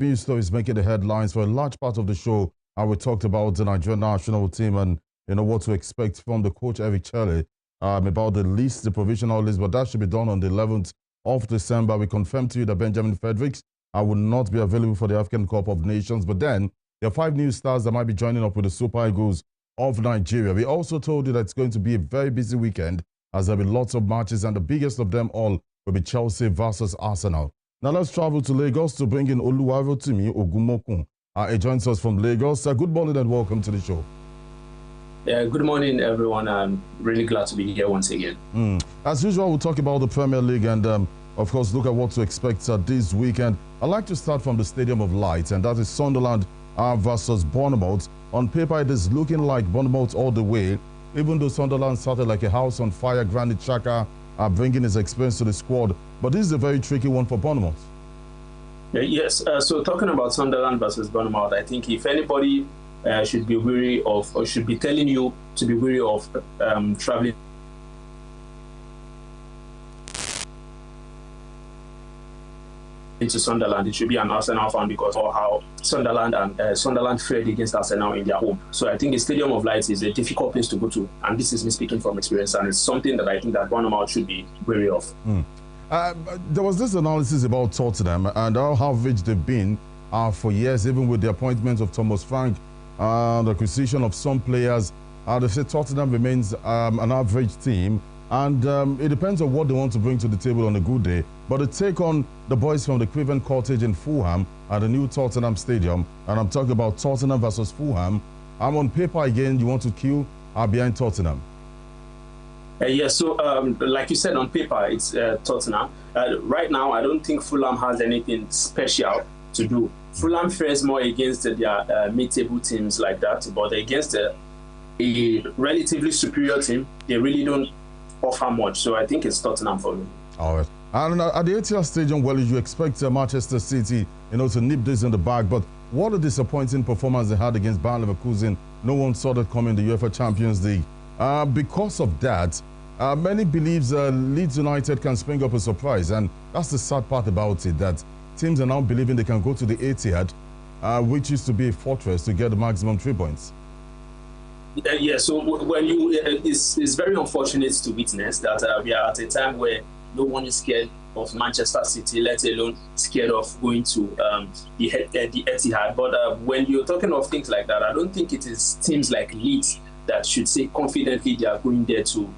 Few stories making the headlines for a large part of the show. We talked about the Nigerian national team and what to expect from the coach Eric Chelle about the list, the provisional list, but that should be done on the 11th of December. We confirmed to you that Benjamin Fredericks will not be available for the African Cup of Nations, but then there are 5 new stars that might be joining up with the Super Eagles of Nigeria. We also told you that it's going to be a very busy weekend as there'll be lots of matches, and the biggest of them all will be Chelsea versus Arsenal. Now let's travel to Lagos to bring in Oluwarotimi Ogumokun. He joins us from Lagos. Good morning and welcome to the show. Yeah, good morning, everyone. I'm really glad to be here once again. As usual, we'll talk about the Premier League and, of course, look at what to expect this weekend. I'd like to start from the Stadium of Light, and that is Sunderland versus Bournemouth. On paper, it is looking like Bournemouth all the way, even though Sunderland started like a house on fire. Granit Xhaka bringing his experience to the squad, but this is a very tricky one for Bournemouth. Yes, so talking about Sunderland versus Bournemouth, I think if anybody should be wary of, or should be telling you to be wary of traveling into Sunderland, it should be an Arsenal fan because of how Sunderland and Sunderland fared against Arsenal in their home. So I think the Stadium of Light is a difficult place to go to, and this is me speaking from experience, and it's something that I think that Bournemouth should be wary of. There was this analysis about Tottenham and how average they've been for years, even with the appointment of Thomas Frank, the acquisition of some players. They say Tottenham remains an average team, and it depends on what they want to bring to the table on a good day. But the take on the boys from the Craven Cottage in Fulham at the new Tottenham Stadium, and I'm talking about Tottenham versus Fulham. On paper again, you want to queue behind Tottenham. Yes, so like you said, on paper, it's Tottenham. Right now, I don't think Fulham has anything special to do. Fulham fares more against their mid-table teams like that, but against a relatively superior team, they really don't offer much. So I think it's Tottenham for me. All right. And at the Etihad Stadium, well, you expect Manchester City, to nip this in the bag, but what a disappointing performance they had against Bayer Leverkusen. No one saw that coming in the UEFA Champions League. Because of that, many believe Leeds United can spring up a surprise, and that's the sad part about it, that teams are now believing they can go to the Etihad, which used to be a fortress, to get the maximum 3 points. Yeah, so when it's very unfortunate to witness that we are at a time where no one is scared of Manchester City, let alone scared of going to the Etihad. But when you're talking of things like that, I don't think it is teams like Leeds that should say confidently they are going there to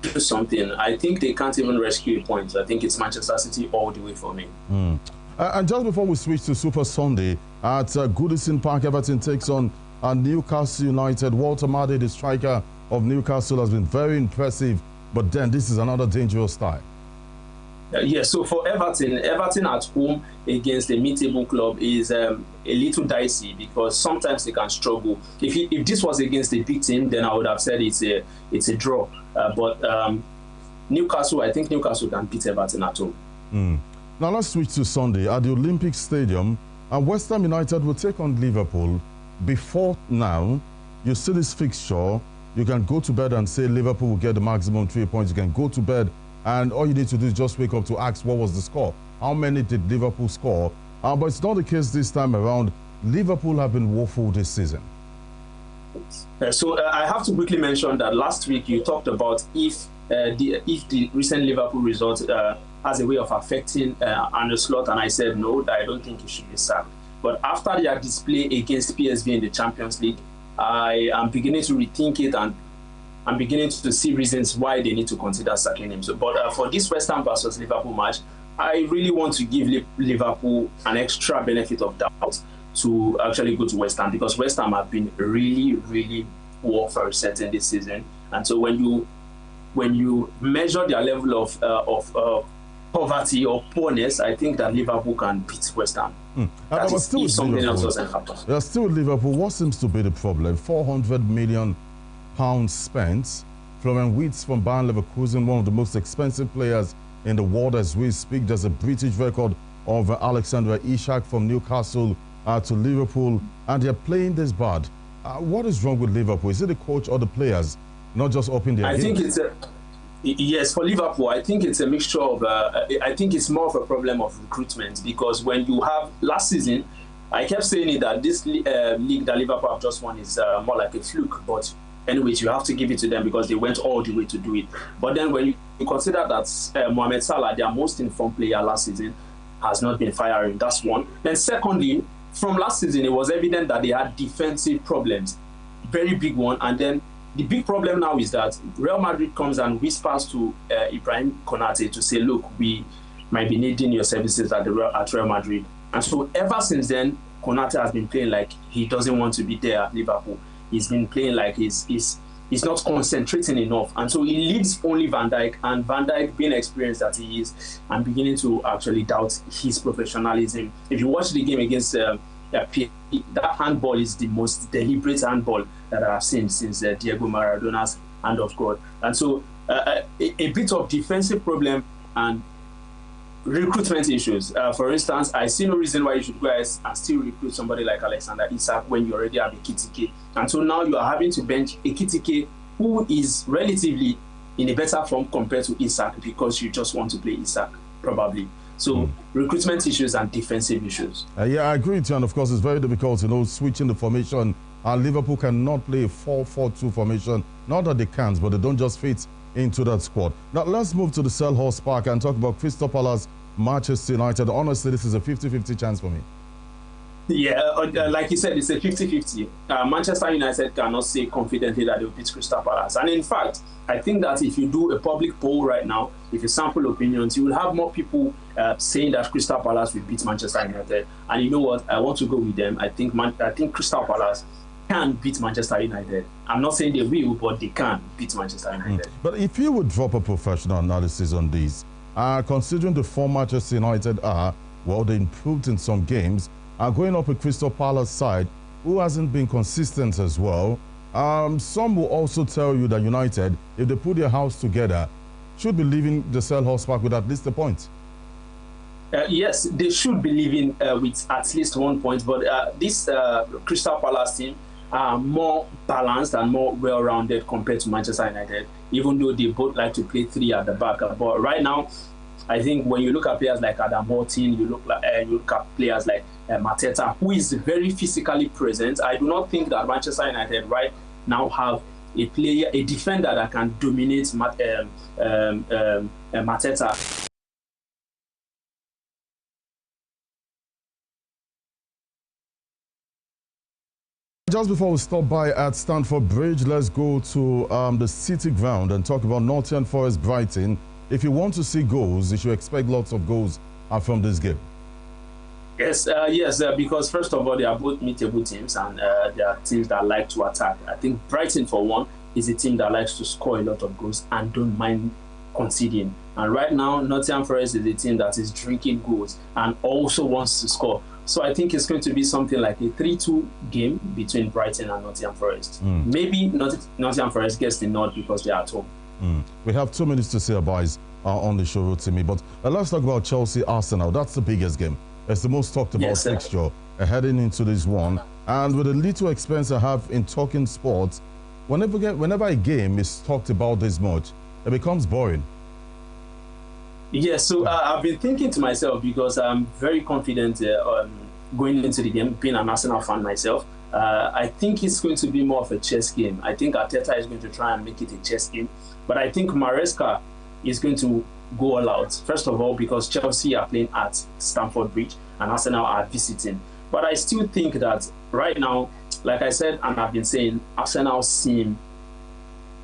do something. I think they can't even rescue a point. I think it's Manchester City all the way for me. And just before we switch to Super Sunday, at Goodison Park, Everton takes on Newcastle United. Walter Made, the striker of Newcastle, has been very impressive, but then this is another dangerous tie. Yeah, so for Everton at home against a mid-table club is a little dicey because sometimes they can struggle. If this was against a big team, then I would have said it's a draw. But Newcastle, I think Newcastle can beat Everton at home. Now let's switch to Sunday at the Olympic Stadium. And West Ham United will take on Liverpool. Before now, you see this fixture, you can go to bed and say Liverpool will get the maximum 3 points. You can go to bed and all you need to do is just wake up to ask what was the score. How many did Liverpool score? But it's not the case this time around. Liverpool have been woeful this season. So I have to quickly mention that last week you talked about if the recent Liverpool result has a way of affecting Arne Slot, and I said no, that I don't think he should be sacked. But after their display against PSV in the Champions League, I am beginning to rethink it, and I'm beginning to see reasons why they need to consider sacking him. So, but for this West Ham versus Liverpool match, I really want to give Liverpool an extra benefit of doubt to actually go to West Ham, because West Ham have been really, really poor for a certain this season. And so when you measure their level of poverty or poorness, I think that Liverpool can beat West Ham. That is if something else doesn't happen. They're still with Liverpool. What seems to be the problem? £400 million spent. Florian Wirtz from Bayer Leverkusen, one of the most expensive players in the world as we speak. There's a British record of Alexander Isak from Newcastle to Liverpool, and they're playing this bad. What is wrong with Liverpool? Is it the coach or the players not just upping their game? I think it's yes, for Liverpool, I think it's a mixture of I think it's more of a problem of recruitment, because when you have last season I kept saying it that this league that Liverpool have just won is more like a fluke. But anyways, you have to give it to them because they went all the way to do it. But then when you consider that Mohamed Salah, their most informed player last season, has not been firing, that's one. Then secondly, from last season, it was evident that they had defensive problems, very big one. And then the big problem now is that Real Madrid comes and whispers to Ibrahim Konate to say, look, we might be needing your services at Real Madrid. And so ever since then, Konate has been playing like he doesn't want to be there at Liverpool. He's been playing like he's not concentrating enough. And so he leaves only Van Dijk, and Van Dijk, being experienced that he is, I'm beginning to actually doubt his professionalism. If you watch the game against PSG, that handball is the most deliberate handball that I've seen since Diego Maradona's hand of God. And so a bit of defensive problem and recruitment issues. For instance, I see no reason why you should go ahead and still recruit somebody like Alexander Isak when you already have Ekitike. And so now you are having to bench Ekitike, who is relatively in a better form compared to Isak, because you just want to play Isak, probably. So recruitment issues and defensive issues. Yeah, I agree with you. And of course, it's very difficult, switching the formation. Liverpool cannot play a 4-4-2 formation. Not that they can't, but they don't just fit into that squad. Now, let's move to the Selhurst Park and talk about Crystal Palace, Manchester United. Honestly, this is a 50-50 chance for me. Yeah, like you said, it's a 50-50. Manchester United cannot say confidently that they'll beat Crystal Palace. And in fact, I think that if you do a public poll right now, if you sample opinions, you will have more people saying that Crystal Palace will beat Manchester United. And you know what? I want to go with them. I think Crystal Palace can beat Manchester United. I'm not saying they will, but they can beat Manchester United. But if you would drop a professional analysis on this, considering the form Manchester United are, well, they improved in some games, going up a Crystal Palace side who hasn't been consistent as well. Some will also tell you that United, if they put their house together, should be leaving the Selhurst Park with at least a point. Yes, they should be leaving with at least 1 point, but this Crystal Palace team are more balanced and more well-rounded compared to Manchester United, even though they both like to play three at the back. But right now, I think when you look at players like Adam Horton, you look at players like Mateta, who is very physically present. I do not think that Manchester United right now have a defender that can dominate Mateta. Just before we stop by at Stamford Bridge, let's go to the City Ground and talk about Nottingham Forest Brighton. If you want to see goals, you should expect lots of goals from this game. Yes, because first of all, they are both meetable teams, and they are teams that like to attack. I think Brighton, for one, is a team that likes to score a lot of goals and don't mind conceding. And right now, Nottingham Forest is a team that is drinking goals and also wants to score. So I think it's going to be something like a 3-2 game between Brighton and Nottingham Forest. Maybe Nottingham Forest gets the nod because they are at home. We have 2 minutes to say advice on the show, Rotimi, but let's talk about Chelsea-Arsenal. That's the biggest game. It's the most talked about fixture heading into this one. And with the little expense I have in talking sports, whenever a game is talked about this much, it becomes boring. Yes, so I've been thinking to myself, because I'm very confident going into the game, being an Arsenal fan myself. I think it's going to be more of a chess game. I think Arteta is going to try and make it a chess game. But I think Maresca is going to go all out. First of all, because Chelsea are playing at Stamford Bridge and Arsenal are visiting. But I still think that right now, like I said, and I've been saying, Arsenal seem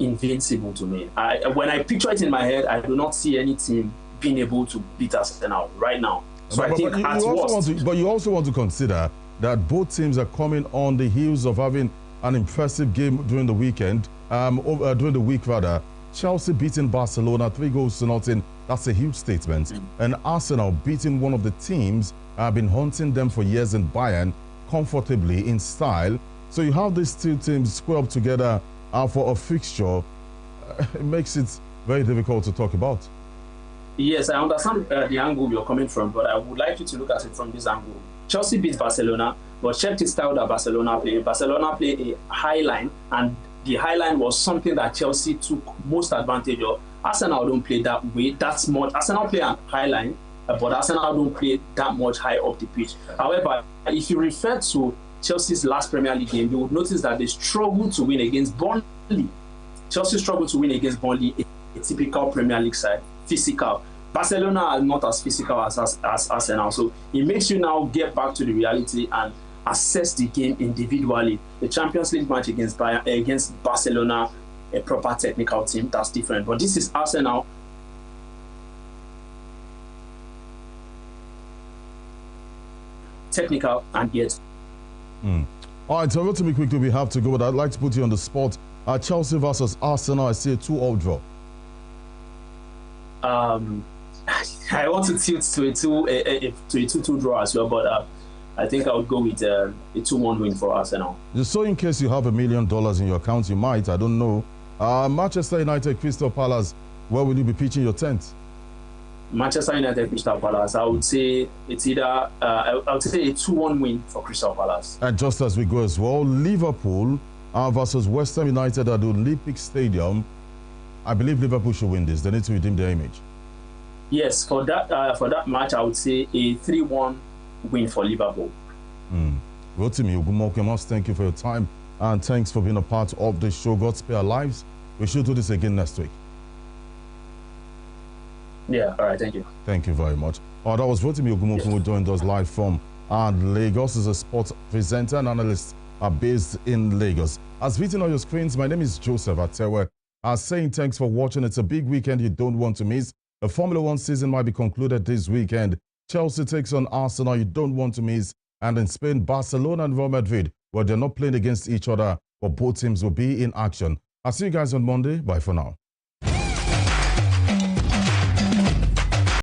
invincible to me. When I picture it in my head, I do not see any team being able to beat Arsenal right now. So I think but you also want to consider that both teams are coming on the heels of having an impressive game during the weekend, during the week rather. Chelsea beating Barcelona 3-0. That's a huge statement. And Arsenal beating one of the teams have been hunting them for years in Bayern comfortably in style. So you have these two teams square up together for a fixture. It makes it very difficult to talk about. Yes, I understand the angle you're coming from, but I would like you to look at it from this angle. Chelsea beat Barcelona, but check the style that Barcelona played. Barcelona played a high line, and the high line was something that Chelsea took most advantage of. Arsenal don't play that way. That's more. Arsenal play a high line, but Arsenal don't play that much high up the pitch. However, if you refer to Chelsea's last Premier League game, you would notice that they struggled to win against Burnley. Chelsea struggled to win against Burnley, a typical Premier League side, physical. Barcelona are not as physical as Arsenal, so it makes you now get back to the reality and assess the game individually. The Champions League match against Barcelona, a proper technical team, that's different. But this is Arsenal. Technical and yet. All right, so really quickly we have to go, but I'd like to put you on the spot. Chelsea versus Arsenal, I see a 2-2 draw. I want to tilt to a 2-2 draw as well, but I think I would go with a 2-1 win for Arsenal. Just so in case you have $1 million in your account, you might, I don't know. Manchester United, Crystal Palace, where will you be pitching your tent? Manchester United, Crystal Palace. I would say it's either I would say a 2-1 win for Crystal Palace. And just as we go as well, Liverpool versus West Ham United at the Olympic Stadium. I believe Liverpool should win this. They need to redeem their image. Yes, for that match, I would say a 3-1 win for Liverpool. Rotimi Ogumoke, thank you for your time and thanks for being a part of the show. God spare our lives. We should do this again next week. Yeah, all right, thank you. Thank you very much. That was Rotimi Ogumoke who joined us live from Lagos. As a sports presenter and analyst based in Lagos. As written on your screens, my name is Joseph Atewe. Saying thanks for watching. It's a big weekend you don't want to miss. The Formula One season might be concluded this weekend. Chelsea takes on Arsenal, you don't want to miss. And in Spain, Barcelona and Real Madrid, well, they're not playing against each other, but both teams will be in action. I'll see you guys on Monday. Bye for now.